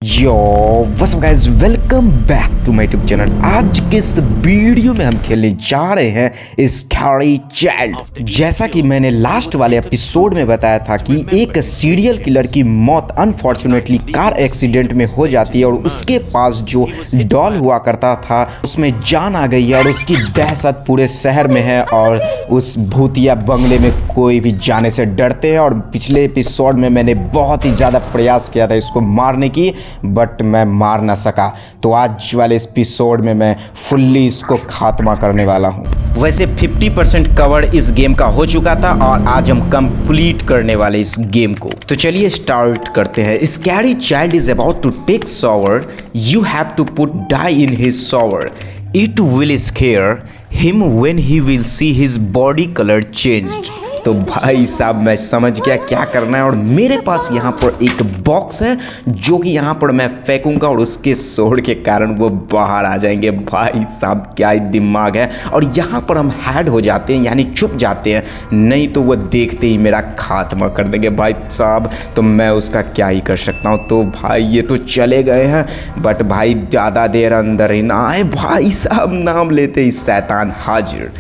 Yo what's up guys, welcome back to my YouTube channel. आज के इस video में हम खेलने जा रहे हैं स्कैरी चाइल्ड। जैसा कि मैंने लास्ट वाले एपिसोड में बताया था कि एक सीरियल किलर की मौत अनफॉर्चुनेटली कार एक्सीडेंट में हो जाती है और उसके पास जो डॉल हुआ करता था उसमें जान आ गई है और उसकी दहशत पूरे शहर में है और उस भूतिया बंगले में कोई भी जाने से डरते हैं। और पिछले एपिसोड में मैंने बहुत ही ज़्यादा प्रयास किया था इसको मारने की, बट मैं मार ना सका। तो आज वाले एपिसोड में मैं फुल्ली इसको खात्मा करने वाला हूँ। वैसे 50% कवर इस गेम का हो चुका था और आज हम कंप्लीट करने वाले इस गेम को। तो चलिए स्टार्ट करते हैं। Scary child is about to take shower. You have to put dye in his shower. It will scare him when he will see his body colour changed. तो भाई साहब मैं समझ गया क्या करना है और मेरे पास यहाँ पर एक बॉक्स है जो कि यहाँ पर मैं फेंकूंगा और उसके शोर के कारण वो बाहर आ जाएंगे। भाई साहब क्या ही दिमाग है। और यहाँ पर हम हाइड हो जाते हैं यानी छुप जाते हैं, नहीं तो वो देखते ही मेरा खात्मा कर देंगे भाई साहब। तो मैं उसका क्या ही कर सकता हूँ। तो भाई ये तो चले गए हैं, बट भाई ज़्यादा देर अंदर ही ना आए। भाई साहब नाम लेते ही शैतान हाजिर।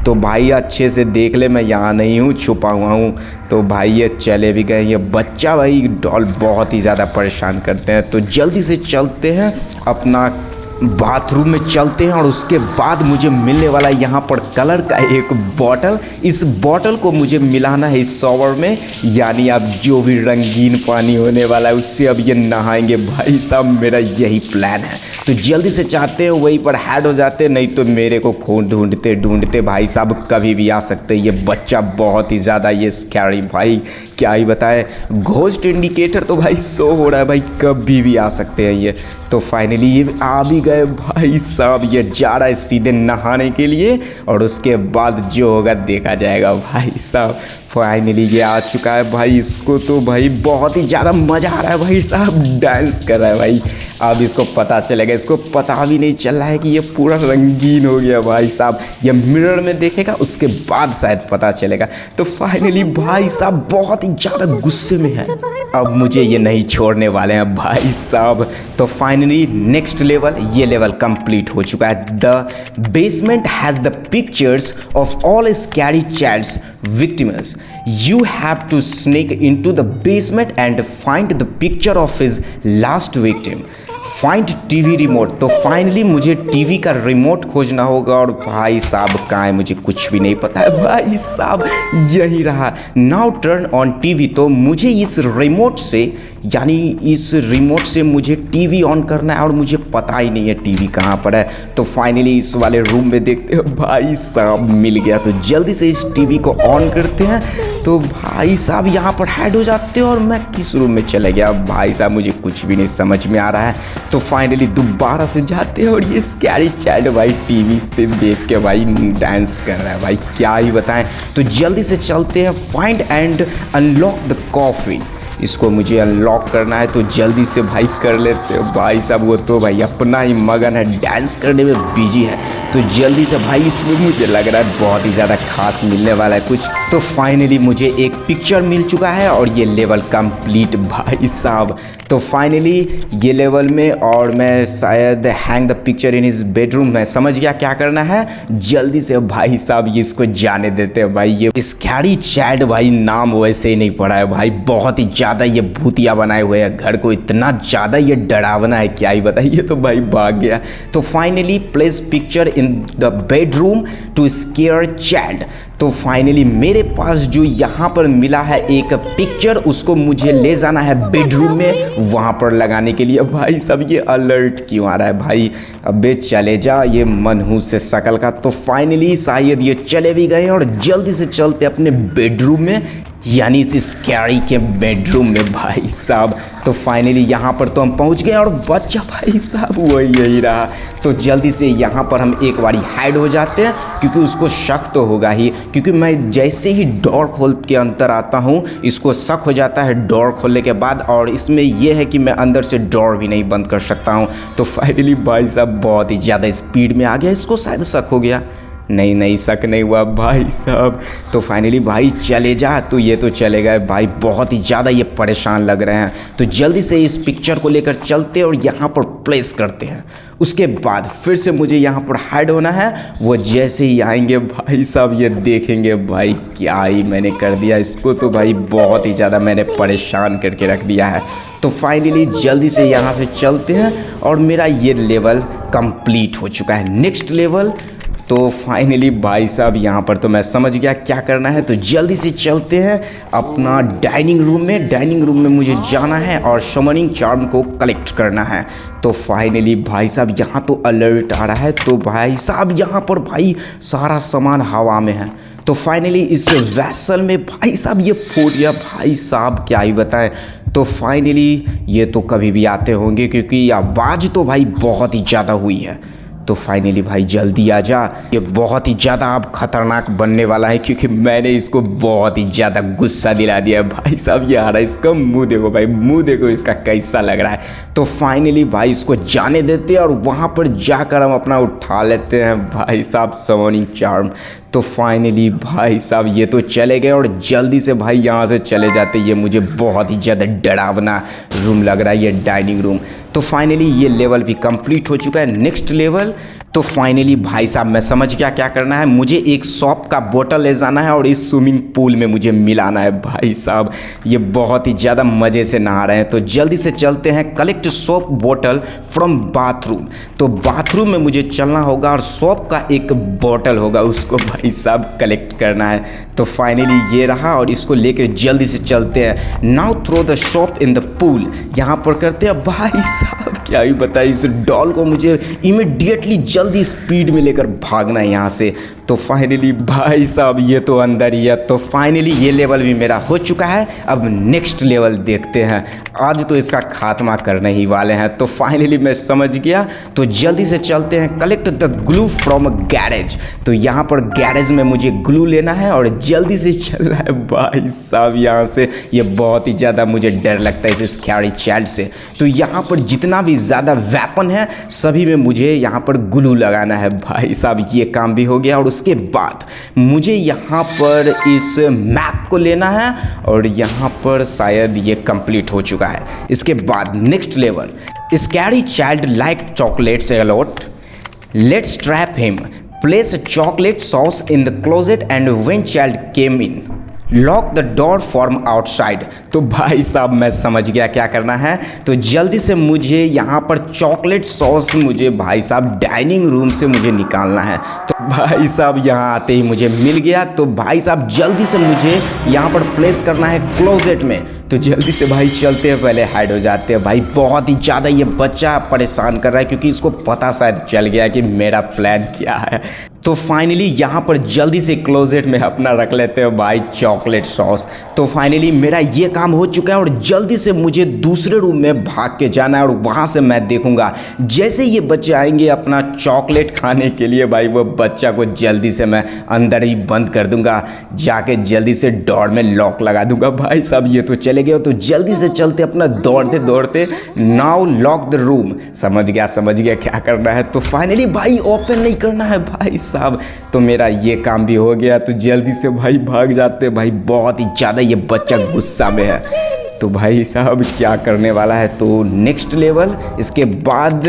तो भाई अच्छे से देख ले, मैं यहाँ नहीं हूँ, छुपा हुआ हूँ। तो भाई ये चले भी गए। ये बच्चा भाई डॉल बहुत ही ज़्यादा परेशान करते हैं। तो जल्दी से चलते हैं, अपना बाथरूम में चलते हैं और उसके बाद मुझे मिलने वाला यहाँ पर कलर का एक बॉटल। इस बॉटल को मुझे मिलाना है इस शॉवर में, यानी अब जो भी रंगीन पानी होने वाला है उससे अब ये नहाएंगे। भाई साहब मेरा यही प्लान है। तो जल्दी से चाहते हैं वहीं पर हैड हो जाते, नहीं तो मेरे को खून ढूंढते ढूंढते भाई साहब कभी भी आ सकते हैं। ये बच्चा बहुत ही ज़्यादा ये स्कैरी, भाई क्या ही बताए। घोस्ट इंडिकेटर तो भाई शो हो रहा है, भाई कभी भी आ सकते हैं ये। तो फाइनली ये आ भी गए भाई साहब। ये जा रहा है सीधे नहाने के लिए और उसके बाद जो होगा देखा जाएगा। भाई साहब फाइनली ये आ चुका है भाई। इसको तो भाई बहुत ही ज़्यादा मज़ा आ रहा है भाई साहब, डांस कर रहा है भाई। अब इसको पता चलेगा, इसको पता भी नहीं चल रहा है कि ये पूरा रंगीन हो गया भाई साहब। ये मिरर में देखेगा उसके बाद शायद पता चलेगा। तो फाइनली भाई साहब बहुत ही ज़्यादा गुस्से में है, अब मुझे ये नहीं छोड़ने वाले हैं भाई साहब। तो फाइनली नेक्स्ट लेवल, ये लेवल कंप्लीट हो चुका है। The basement has the pictures of all scary childs victims. You have to sneak into the basement and find the picture of his last victim. Find TV remote. तो finally मुझे TV का remote खोजना होगा और भाई साहब कहाँ है मुझे कुछ भी नहीं पता है भाई साहब। यही रहा, नाउ टर्न ऑन टीवी। तो मुझे इस रिमोट से यानी इस रिमोट से मुझे टीवी ऑन करना है और मुझे पता ही नहीं है टीवी कहाँ पर है। तो फाइनली इस वाले रूम में देखते हैं, भाई साहब मिल गया। तो जल्दी से इस टीवी को ऑन करते हैं। तो भाई साहब यहाँ पर हाइड हो जाते हैं और मैं किस रूम में चले गया भाई साहब, मुझे कुछ भी नहीं समझ में आ रहा है। तो फाइनली दोबारा से जाते हैं और ये स्कैरी चाइल्ड भाई टीवी से देख के भाई डांस कर रहा है भाई, क्या ही बताएं। तो जल्दी से चलते हैं, find and unlock the coffee. इसको मुझे अनलॉक करना है तो जल्दी से भाई कर लेते हो भाई साहब। वो तो भाई अपना ही मगन है, डांस करने में बिजी है। तो जल्दी से भाई इसमें मुझे लग रहा है बहुत ही ज़्यादा खास मिलने वाला है कुछ। तो फाइनली मुझे एक पिक्चर मिल चुका है और ये लेवल कंप्लीट भाई साहब। तो फाइनली ये लेवल में और मैं शायद hang the picture in his bedroom में समझ गया क्या करना है। जल्दी से भाई साहब ये इसको जाने देते हैं भाई। ये स्कैरी चाइल्ड भाई नाम वैसे ही नहीं पड़ा है भाई, बहुत ही ज़्यादा ये भूतिया बनाए हुए हैं घर को, इतना ज़्यादा ये डरावना है क्या ही बताइए। तो भाई भाग गया। तो finally place picture in the bedroom to scare child. तो फाइनली मेरे पास जो यहाँ पर मिला है एक पिक्चर, उसको मुझे ले जाना है बेडरूम में वहाँ पर लगाने के लिए। भाई सब ये अलर्ट क्यों आ रहा है भाई, अबे चले जा ये मनहूस से शकल का। तो फाइनली शायद ये चले भी गए और जल्दी से चलते अपने बेडरूम में, यानी इस स्कैरी के बेडरूम में भाई साहब। तो फाइनली यहाँ पर तो हम पहुँच गए और बच्चा भाई साहब वही यही रहा। तो जल्दी से यहाँ पर हम एक बारी हाइड हो जाते हैं क्योंकि उसको शक तो होगा ही, क्योंकि मैं जैसे ही डोर खोल के अंदर आता हूँ इसको शक हो जाता है डोर खोलने के बाद। और इसमें यह है कि मैं अंदर से डोर भी नहीं बंद कर सकता हूँ। तो फाइनली भाई साहब बहुत ही ज़्यादा स्पीड में आ गया, इसको शायद शक हो गया। नहीं नहीं, शक नहीं हुआ भाई साहब। तो फाइनली भाई चले जा, तो ये तो चले गए भाई, बहुत ही ज़्यादा ये परेशान लग रहे हैं। तो जल्दी से इस पिक्चर को लेकर चलते और यहाँ पर प्लेस करते हैं। उसके बाद फिर से मुझे यहाँ पर हाइड होना है। वो जैसे ही आएंगे भाई साहब ये देखेंगे भाई क्या ही मैंने कर दिया इसको, तो भाई बहुत ही ज़्यादा मैंने परेशान करके रख दिया है। तो फाइनली जल्दी से यहाँ से चलते हैं और मेरा ये लेवल कंप्लीट हो चुका है, नेक्स्ट लेवल। तो फाइनली भाई साहब यहाँ पर तो मैं समझ गया क्या करना है। तो जल्दी से चलते हैं अपना डाइनिंग रूम में। डाइनिंग रूम में मुझे जाना है और समनिंग चार्म को कलेक्ट करना है। तो फाइनली भाई साहब यहाँ तो अलर्ट आ रहा है। तो भाई साहब यहाँ पर भाई सारा सामान हवा में है। तो फाइनली इस वैसल में भाई साहब ये फूट गया, भाई साहब क्या ही बताएं। तो फाइनली ये तो कभी भी आते होंगे क्योंकि आवाज़ तो भाई बहुत ही ज़्यादा हुई है। तो फाइनली भाई जल्दी आ जा, ये बहुत ही ज़्यादा अब खतरनाक बनने वाला है क्योंकि मैंने इसको बहुत ही ज़्यादा गुस्सा दिला दिया है। भाई साहब ये आ रहा है, इसका मुंह देखो भाई, मुंह देखो इसका कैसा लग रहा है। तो फाइनली भाई इसको जाने देते हैं और वहाँ पर जाकर हम अपना उठा लेते हैं भाई साहब समनिंग चार्म। तो फाइनली भाई साहब ये तो चले गए और जल्दी से भाई यहाँ से चले जाते। ये मुझे बहुत ही ज़्यादा डरावना रूम लग रहा है ये डाइनिंग रूम। तो फाइनली ये लेवल भी कंप्लीट हो चुका है, नेक्स्ट लेवल। तो फाइनली भाई साहब मैं समझ गया क्या करना है। मुझे एक सॉप का बोतल ले जाना है और इस स्विमिंग पूल में मुझे मिलाना है। भाई साहब ये बहुत ही ज़्यादा मज़े से नहा रहे हैं। तो जल्दी से चलते हैं, कलेक्ट सोप बोतल फ्रॉम बाथरूम। तो बाथरूम में मुझे चलना होगा और सोप का एक बोतल होगा, उसको भाई साहब कलेक्ट करना है। तो फाइनली ये रहा और इसको लेकर जल्दी से चलते हैं। Now throw the soap in the pool, यहाँ पर करते हैं। भाई साहब क्या ही बताइए, इस डॉल को मुझे इमीडिएटली जल्दी स्पीड में लेकर भागना है यहाँ से। तो फाइनली भाई साहब ये तो अंदर ही है। तो फाइनली ये लेवल भी मेरा हो चुका है। अब नेक्स्ट लेवल देखते हैं, आज तो इसका खात्मा करने ही वाले हैं। तो फाइनली मैं समझ गया। तो जल्दी से चलते हैं, collect the glue from garage. तो यहाँ पर गैरेज में मुझे ग्लू लेना है और जल्दी से चलना है भाई साहब यहाँ से। ये बहुत ही ज़्यादा मुझे डर लगता है इस स्कैरी चाइल्ड से। तो यहाँ पर जितना भी ज़्यादा वेपन है सभी में मुझे यहाँ पर ग्लू लगाना है। भाई साहब ये काम भी हो गया और उसके बाद मुझे यहाँ पर इस मैप को लेना है और यहाँ पर शायद ये कंप्लीट हो चुका है। इसके बाद next level, scary child like chocolates a lot, let's trap him, place chocolate sauce in the closet and when child came in lock the door from outside. तो भाई साहब मैं समझ गया क्या करना है। तो जल्दी से मुझे यहाँ पर चॉकलेट सॉस मुझे भाई साहब डाइनिंग रूम से मुझे निकालना है। तो भाई साहब यहाँ आते ही मुझे मिल गया। तो भाई साहब जल्दी से मुझे यहाँ पर प्लेस करना है क्लोजेट में। तो जल्दी से भाई चलते हैं, पहले हाइड हो जाते हैं। भाई बहुत ही ज़्यादा ये बच्चा परेशान कर रहा है क्योंकि इसको पता शायद चल गया कि मेरा प्लान क्या है। तो फाइनली यहाँ पर जल्दी से क्लोजेट में अपना रख लेते हैं भाई चॉकलेट सॉस। तो फाइनली मेरा ये काम हो चुका है और जल्दी से मुझे दूसरे रूम में भाग के जाना है और वहाँ से मैं देखूँगा जैसे ये बच्चे आएंगे अपना चॉकलेट खाने के लिए, भाई वो बच्चा को जल्दी से मैं अंदर ही बंद कर दूँगा, जाके जल्दी से डोर में लॉक लगा दूँगा। भाई साहब ये तो चले गए। तो जल्दी से चलते अपना दौड़ते दौड़ते, नाउ लॉक द रूम। समझ गया क्या करना है। तो फाइनली भाई ओपन नहीं करना है भाई साहब। तो मेरा ये काम भी हो गया। तो जल्दी से भाई भाग जाते हैं। भाई बहुत ही ज़्यादा ये बच्चा गुस्सा में है। तो भाई साहब क्या करने वाला है। तो नेक्स्ट लेवल, इसके बाद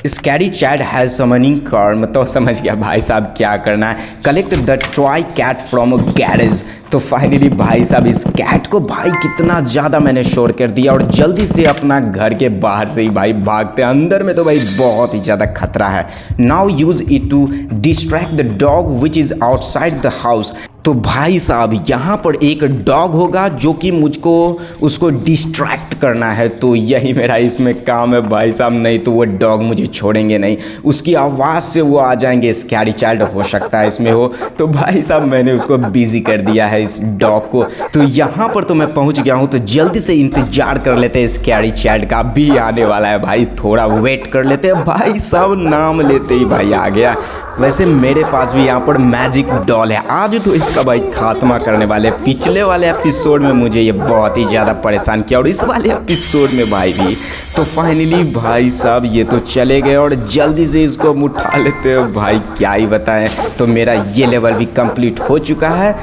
scary child has summoning charm. तो समझ गया भाई साहब क्या करना है, collect the toy cat from a garage. तो फाइनली भाई साहब इस कैट को भाई कितना ज़्यादा मैंने शोर कर दिया और जल्दी से अपना घर के बाहर से ही भाई भागते हैं। अंदर में तो भाई बहुत ही ज़्यादा खतरा है। Now use it to distract the dog which is outside the house. तो भाई साहब यहाँ पर एक डॉग होगा जो कि मुझको उसको डिस्ट्रैक्ट करना है। तो यही मेरा इसमें काम है भाई साहब, नहीं तो वो डॉग मुझे छोड़ेंगे नहीं, उसकी आवाज़ से वो आ जाएंगे। स्कैरी चाइल्ड हो सकता है इसमें हो। तो भाई साहब मैंने उसको बिजी कर दिया है इस डॉग को। तो यहाँ पर तो मैं पहुँच गया हूँ। तो जल्दी से इंतजार कर लेते हैं, स्कैरी चाइल्ड का भी आने वाला है भाई, थोड़ा वेट कर लेते हैं। भाई साहब नाम लेते ही भाई आ गया। वैसे मेरे पास भी यहाँ पर मैजिक डॉल है। आज तो इसका भाई खात्मा करने वाले। पिछले वाले एपिसोड में मुझे ये बहुत ही ज़्यादा परेशान किया और इस वाले एपिसोड में भाई भी। तो फाइनली भाई साहब ये तो चले गए और जल्दी से इसको हम उठा लेते हैं। भाई क्या ही बताएं। तो मेरा ये लेवल भी कंप्लीट हो चुका है।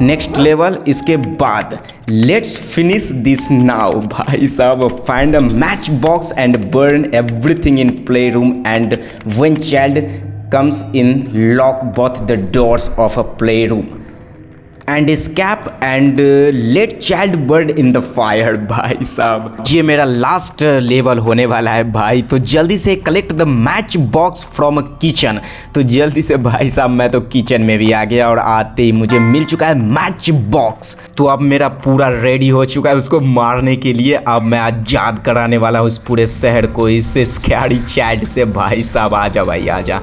नेक्स्ट लेवल इसके बाद लेट्स फिनिश दिस नाउ। भाई साहब find a match box and burn everything in play room and when child comes in, lock both the doors of a playroom and escape and let child burn in the fire। भाई साहब ये मेरा last level होने वाला है भाई। तो जल्दी से collect the match box from kitchen. तो जल्दी से भाई साहब मैं तो किचन में भी आ गया और आते ही मुझे मिल चुका है मैच बॉक्स। तो अब मेरा पूरा रेडी हो चुका है उसको मारने के लिए। अब मैं आज़ाद कराने वाला हूँ उस पूरे शहर को इस स्कैरी चाइल्ड से। भाई साहब आजा भाई आजा।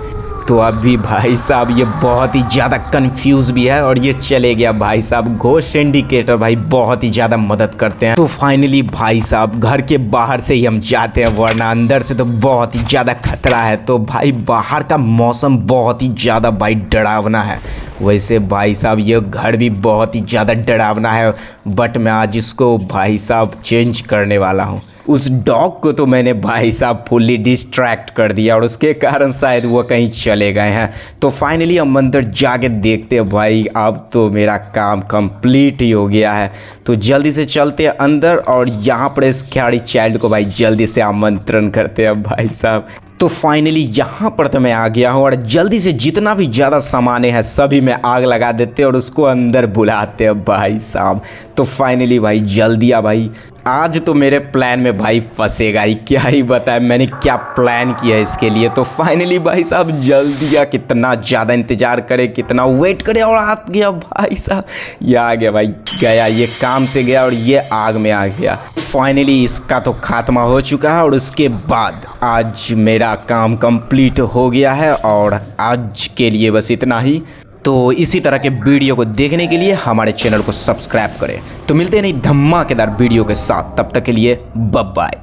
तो अभी भाई साहब ये बहुत ही ज़्यादा कंफ्यूज भी है और ये चले गया। भाई साहब घोस्ट इंडिकेटर भाई बहुत ही ज़्यादा मदद करते हैं। तो फाइनली भाई साहब घर के बाहर से ही हम जाते हैं वरना अंदर से तो बहुत ही ज़्यादा खतरा है। तो भाई बाहर का मौसम बहुत ही ज़्यादा भाई डरावना है। वैसे भाई साहब ये घर भी बहुत ही ज़्यादा डरावना है बट मैं आज इसको भाई साहब चेंज करने वाला हूँ। उस डॉग को तो मैंने भाई साहब फुल्ली डिस्ट्रैक्ट कर दिया और उसके कारण शायद वो कहीं चले गए हैं। तो फाइनली हम अंदर जाके देखते हैं भाई अब तो मेरा काम कंप्लीट ही हो गया है। तो जल्दी से चलते हैं अंदर और यहाँ पर स्कैरी चाइल्ड को भाई जल्दी से आमंत्रण करते हैं भाई साहब। तो फाइनली यहाँ पर तो मैं आ गया हूँ और जल्दी से जितना भी ज़्यादा सामान है सभी में आग लगा देते और उसको अंदर बुलाते हैं भाई साहब। तो फाइनली भाई जल्दी आ भाई। आज तो मेरे प्लान में भाई फंसेगा ही। क्या ही बताए मैंने क्या प्लान किया है इसके लिए। तो फाइनली भाई साहब जल्दी आ। कितना ज़्यादा इंतज़ार करे कितना वेट करे और आ गया भाई साहब। ये आ गया भाई गया ये काम से गया और ये आग में आ गया। फाइनली इसका तो खात्मा हो चुका है और उसके बाद आज मेरा काम कंप्लीट हो गया है और आज के लिए बस इतना ही। तो इसी तरह के वीडियो को देखने के लिए हमारे चैनल को सब्सक्राइब करें। तो मिलते हैं नई धमाकेदार वीडियो के साथ, तब तक के लिए बाय बाय।